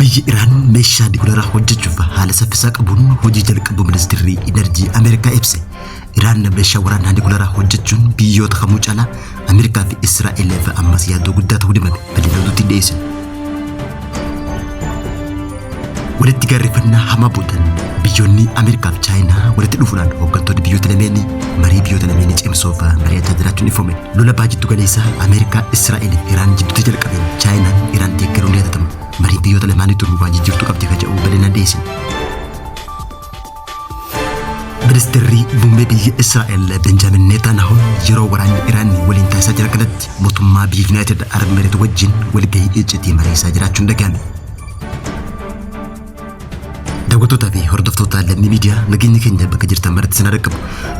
biyyi Iraan meeshaa nukleeraa hojjechuuf haala saffisaa qabuun hojii jalqabu ministeerri Enerjii Ameerikaa ibse. Iraan meeshaa waraanaa nukleeraa hojjechuun biyyoota kamuu caalaa Ameerikaa fi Israa'eliif ammas yaaddoo guddaa ta'uu himame. Bal'inatuutti dhiyeessan. Walitti gaarreeffannaa hamaa boodan biyyoonni Ameerikaa fi Chaayinaa walitti dhufuudhaan hooggantoonni biyyoota lameenii marii biyyoota lameenii cimsuuf mari'achaa jiraachuun ifame. Lola baajjittu galeessaa Ameerikaa, Israa'el fi Iraan jidduutti jalqabeen Chaayinaan Iraan deeggaruun ni yaadatamu. Marii biyyoota lamaanii turuu waan jijjiirtuu qabdi kan jedhu bal'inaan dhiyeessin. Ministeerri muummee biyya Israa'el Benjamin Netanyahu yeroo waraanni Iraan waliin taasisaa jiran kanatti mootummaa biyya United Arab Emirates wajjin walgahii icciitii mariisaa jiraachuun dhagahame. Daawwattoota fi hordoftoota lammii miidiyaa nageenya keenya bakka jirtan maratti isin dhaqqabu.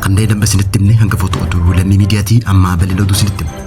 Kanneen damba isinitti himne hanga footoo oduu lammii miidiyaatii amma bal'ina oduu isinitti himne.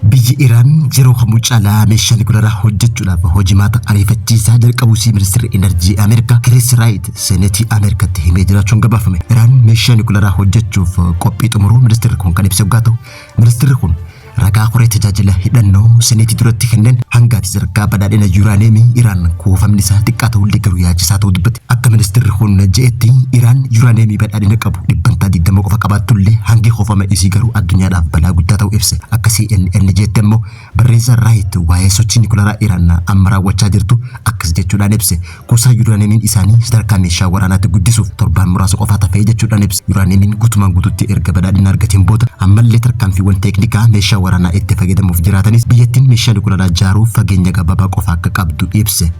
Biyyi Iraan yeroo kamuu caalaa meeshaa nukleeraa hojjechuudhaaf hojimaata ariifachiisaa jalqabuu ministeerri Enerjii Ameerikaa Chris Wright Seneetii Ameerikaatti himee jiraachuun gabaafame. Iraan meeshaa nukleeraa hojjechuuf qophii xumuruu ministeerri kun kan ibse yoo ta'u, ministeerri kun ragaa koree tajaajila hidhannoo Seneetii duratti kenneen hangaati sadarkaa badhaadhina yuuraaneemii Iraan kuufamni isaa xiqqaa ta'ullee garuu yaachisaa ta'uu dubbate. Akka ministeerri kun jedhetti Iraan yuuraaneemii badhaadhina qabu dhibbantaa 20 qofa qabaattullee hangi kuufama isii garuu addunyaadhaaf balaa guddaa ta'uu ibse. Akka CNN jedhetti immoo barreessaa Wright waa'ee sochii nukleeraa Iraan amma raawwachaa jirtu akkas jechuudhaan ibse. Kuusaa yuuraaneemiin isaanii sadarkaa meeshaa waraanaatti guddisuuf torbaan muraasa qofaa hafee jechuudhaan ibse. Yuuraaneemiin guutumaan guututti erga badhaadhina argateen booda ammallee tarkaanfiiwwan teeknikaa meeshaa waraanaa itti fayyadamuuf jiraatanis biyyattiin meeshaa nukleeraa ijaaruuf fageenya gabaabaa qofa akka qabdu ibse.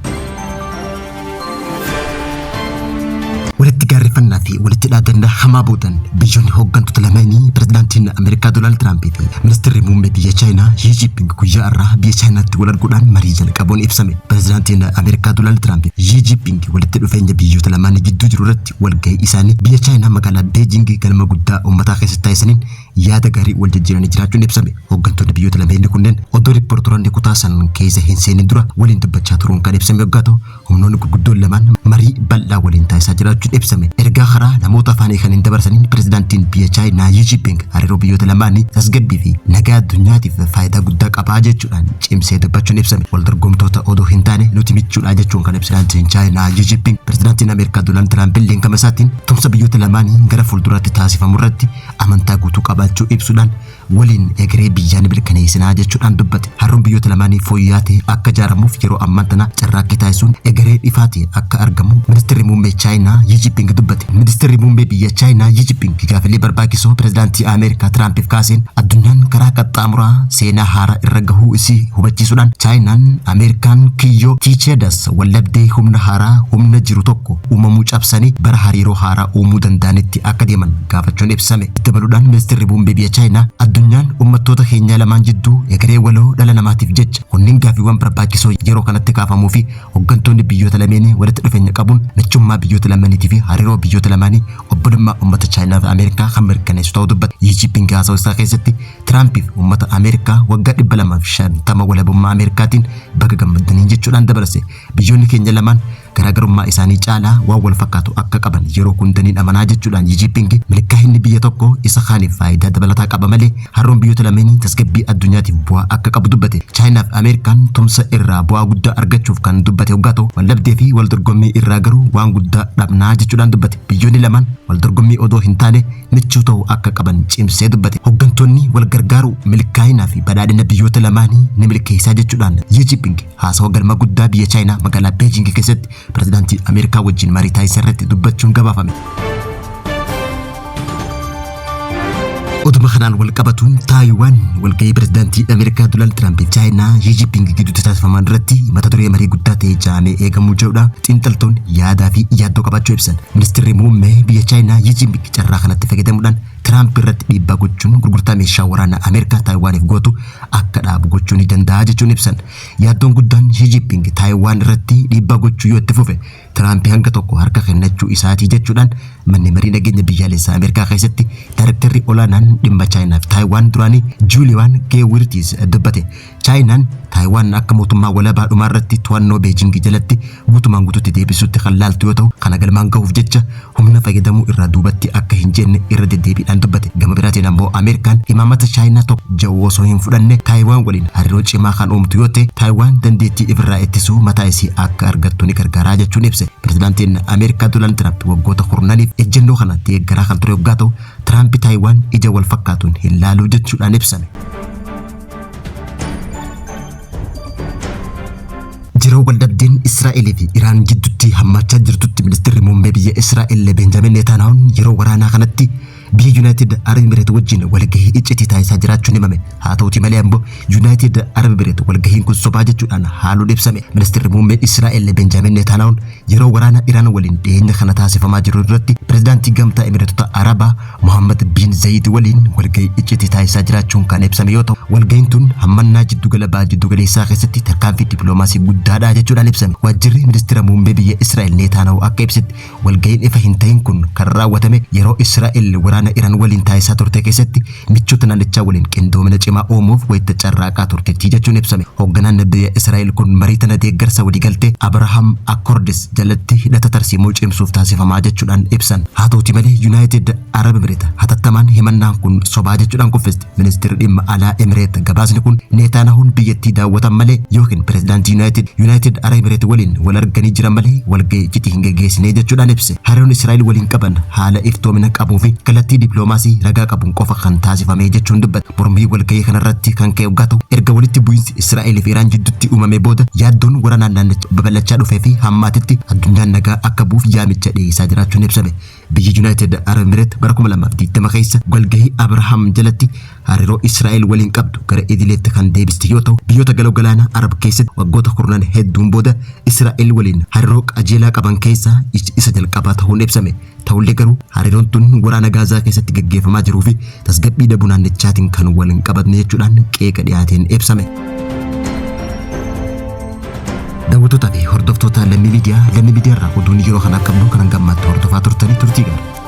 Walitti gaarreeffannaa fi walitti dhaadannaa hamaa boodan biyyoonni hooggantoota lameenii pirezidaantiin Ameerikaa Doonaald Tiraamp fi ministeerri muummee biyya Chaayinaa Xi Jinping guyyaa irraa biyya Chaayinaatti wal arguudhaan marii jalqabuun ibsame. Pirezidaantiin Ameerikaa Doonaald Tiraamp Xi Jinping walitti dhufeenya biyyoota lamaanii jidduu jiru irratti walgahii isaanii biyya Chaayinaa magaalaa Beijing galma guddaa uummataa keessatti taasisaniin yaada gaarii wal jijjiiranii jiraachuun ibsame. Hooggantoonni biyyoota lameenii kunneen odoo riippoortoroonni kutaa san keessa hin seenin dura waliin dubbachaa turuun kan ibsame yoo ta'u, humnoonni gurguddoon lamaan marii bal'aa waliin taasisaa jiraachuun ibsame. Ergaa karaa namoota afaanii kan hin dabarsaniin pirezidaantiin biyya Chaayinaa Xi Jinping hariiroo biyyoota lamaanii tasgabbii fi nagaa addunyaatiif faayidaa guddaa qabaa jechuudhaan cimsee dubbachuun ibsame. Waldorgomtoota odoo hin taane nuti michuudha jechuun kan pirezidaantiin Chaayinaa Xi Jinping pirezidaantiin Ameerikaa Doonaald Tiraamp illee gama isaatiin tumsa biyyoota lamaanii gara fuulduraatti taasifamu irratti amantaa guutuu qabaachuu ibsuudhaan waliin egeree biyyaan mirkaneessinaa jechuudhaan dubbate. Hariiroon biyyoota lamaanii fooyya'aa ta'e akka ijaaramuuf yeroo ammaa tana carraaqqii taasisuun egeree ifaa ta'e akka argamu ministeerri muummee Chaayinaa Xi Jinping dubbate. Ministeerri muummee biyya Chaayinaa Xi Jinping gaafilee barbaachisoo pirezidaantii Ameerikaa Tiraampiif kaaseen addunyaan karaa qaxxaamuraa seenaa haaraa irra gahuu isii hubachiisuudhaan Chaayinaan Ameerikaan kiyyoo Tiicheedas wallabdee humna haaraa humna jiru tokko uumamuu cabsanii bara hariiroo haaraa uumuu danda'anitti akka deeman gaafachuun ibsame. Itti dabaluudhaan ministeerri muummee biyya Chaayinaa addunyaan uummattoota keenya lamaan jidduu egeree waloo dhala namaatiif jecha kunniin gaafiiwwan barbaachisoo yeroo kanatti kaafamuu fi hooggantoonni biyyoota lameenii walitti dhufeenya qabuun michummaa biyyoota lamaaniitii fi hariiroo biyyoota lamaanii obbolummaa uummata Chaayinaa fi Ameerikaa kan mirkaneessu ta'uu dubbate. Xi Jinping haasawaa isaa keessatti Tiraampiif uummata Ameerikaa waggaa 250 walabummaa Ameerikaatiin baga gammadanii jechuudhaan dabalse. Biyyoonni keenya lamaan garaagarummaa isaanii caalaa waan wal fakkaatu akka qaban yeroo hundaniin amanaa jechuudhaan Xi Jinping milkaa'inni biyya tokko isa kaaniif faayidaa dabalataa qaba malee hariiroon biyyoota lameenii tasgabbii addunyaatiif bu'aa akka qabu dubbate. Chaayinaa fi Ameerikaan tumsa irraa bu'aa guddaa argachuuf kan dubbate hoggaa ta'u waldhabdee fi waldorgommii irraa garuu waan guddaa dhabnaa jechuudhaan dubbate. Biyyoonni lamaan waldorgommii odoo hin taane michuu ta'uu akka qaban cimsee dubbate. Hooggantoonni wal gargaaru milkaa'inaa fi badhaadhina biyyoota lamaanii ni milkeessaa jechuudhaan Xi Jinping haasawaa galma guddaa biyya Chaayinaa magaalaa Beijing keessatti pirezidaantii Ameerikaa wajjin marii taasisa irratti dubbachuun gabaafame. Oduma kanaan wal qabatuun Taayiwaan walgahii pirezidaantii Ameerikaa Doonaald Tiraamp fi Chaayinaa Xi Jinping gidduutti taasifaman irratti mata duree marii guddaa ta'e jaamee eegamuu jedhuudha xiinxaltoonni yaadaa fi yaaddoo qabaachuu ibsan. Ministeerri muummee biyya Chaayinaa Xi Jinping carraa kanatti fayyadamuudhaan Tiraamp irratti dhiibbaa gochuun gurgurtaa meeshaa waraanaa Ameerikaa Taayiwaaniif gootu akka dhaabu gochuu ni danda'a jechuun ibsan. Yaaddoon guddaan Xi Jinping Taayiwaan irratti dhiibbaa gochuu yoo itti fufe Tiraamp hanga tokko harka kennachuu isaatii jechuudhaan manni marii nageenya biyyaalessaa Ameerikaa keessatti daayirektarri olaanaan dhimma Chaayinaa fi Taayiwaan duraanii Julian Gewirtz dubbate. Chaayinaan Taiwan akka mootummaa walabaa dhumarratti to'annoo Beijing jalatti guutumaan guututti deebisuutti kan laaltu yoo ta'u kana galmaan gahuuf jecha humna fayyadamuu irraa duubatti akka hin jenne irra deddeebiidhaan dubbate. Gama biraatiin ammoo Ameerikaan imaamata Chaayinaa tokko jawwoo osoo hin fudhanne Taiwan waliin hariiroo cimaa kan uumtu yoo ta'e Taiwan dandeettii ofirraa ittisuu mataa isii akka argattu ni gargaaraa jechuun ibse. Pirezidaantiin Ameerikaa Doonaald Tiraamp waggoota kurnaniif ejjennoo kana deeggaraa kan ture yoggaa ta'u Tiraamp Taiwan ija wal fakkaatuun hin laaluu jechuudhaan ibsame. Yeroo waldhabdeen Israa'el fi Iraan jidduutti hammachaa jirtutti ministeerri muummee biyya Israa'el Benjamin Netanyahuun yeroo waraanaa kanatti biyya United Arab Emirates wajjin walgahii iccitii taasisaa jiraachuun himame. Haa ta'uutii malee ammoo United Arab Emirates walgahiin kun sobaa jechuudhaan haaluun ibsame. Ministeerri muummee Israa'el Benjamin Netanyahuun yeroo waraana Iraan waliin dhiyeenya kana taasifamaa jiru irratti pirezidaantii gamtaa Emireetota Arabaa Mohammed bin Zayed waliin walgahii iccitii taasisaa jiraachuun kan ibsame yoo ta'u walgahiin tun hammannaa jiddugaleessaa keessatti tarkaanfii dippiloomaasii guddaadha jechuudhaan ibsame. Waajjirri ministeera muummee biyya Israa'el Netanyahu akka ibsetti walgahiin ifa hin ta'in kun kan raawwatame yeroo Israa'el waraana Iraan waliin taasisaa turte keessatti michoota naannichaa waliin qindoomina cimaa uumuuf wayita carraaqaa turteetti jechuun ibsame. Hoogganaan biyya Israa'el kun marii tana deeggarsa waliigaltee Abraham Accords jalatti hidhata tarsiimoo cimsuuf taasifamaa jechuudhaan ibsan. Haa ta'uutii malee United Arab Emirates hatattamaan himannaan kun sobaa jechuudhaan kuffiste. Ministeerri dhimma alaa Emirates gabaasni kun Netanyahuun biyyattii daawwatan malee yookiin pirezidaantii United Arab Emirates waliin wal arganii jiran malee walgahii iccitii hin geggeessine jechuudhaan ibse. Hariiroon Israa'el waliin qaban haala iftoomina qabuu fi kallattii dippiloomaasii ragaa qabuun qofa kan taasifame jechuun dubbate. Mormii walgahii kanarratti kan ka'e yoggaa ta'u erga walitti bu'iinsi Israa'el fi Iraan jidduutti uumame booda yaaddoon waraanaan naannicha babal'achaa dhufee fi hammaatitti addunyaan nagaa akka buuf yaamicha dhiyeessaa jiraachuun ibsame. Biyyi United Arab Emirates bara 2020 keessa walgahii Abraham jalatti hariiroo Israa'el waliin qabdu gara idileetti kan deebiste yoo ta'u biyyoota galoo galaana Arab keessatti waggoota kurnan hedduun booda Israa'el waliin hariiroo qajeelaa qaban keessaa isa jalqabaa ta'uun ibsame. Ta'ullee garuu hariiroon tun waraana Gaazaa keessatti gaggeeffamaa jiruu fi tasgabbii dhabuu naannichaatiin kan waliin qabatne jechuudhaan qeeqa dhiyaateen ibsame. Daawwattoota fi hordoftoota Lammii Miidiyaa irraa oduun yeroo kana qabnu kan gammaatti hordofaa turtanii turtii gaarii.